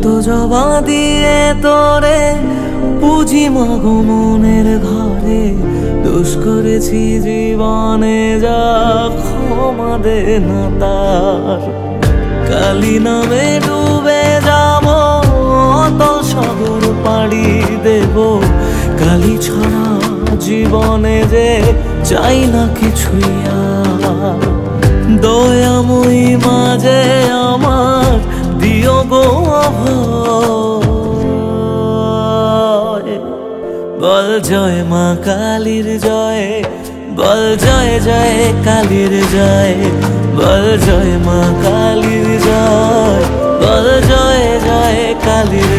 কত জবা দিয়ে তোরে পুজি মাগো মনের ঘরে, দোষ করেছি জীবনে যা ক্ষমা দে না তার। কালী নামে ডুবে যাব অতল সাগর পাড়ি দেব, কালী ছাড়া জীবনে যে চাই না কিছুই আর। দয়াময়ী মাঝে আমার দিও গো অভয়, বল জয় মা কালীর জয়, বল জয় জয় কালীর জয়, বল জয় মা কালীর জয়, বল জয় জয় কালীর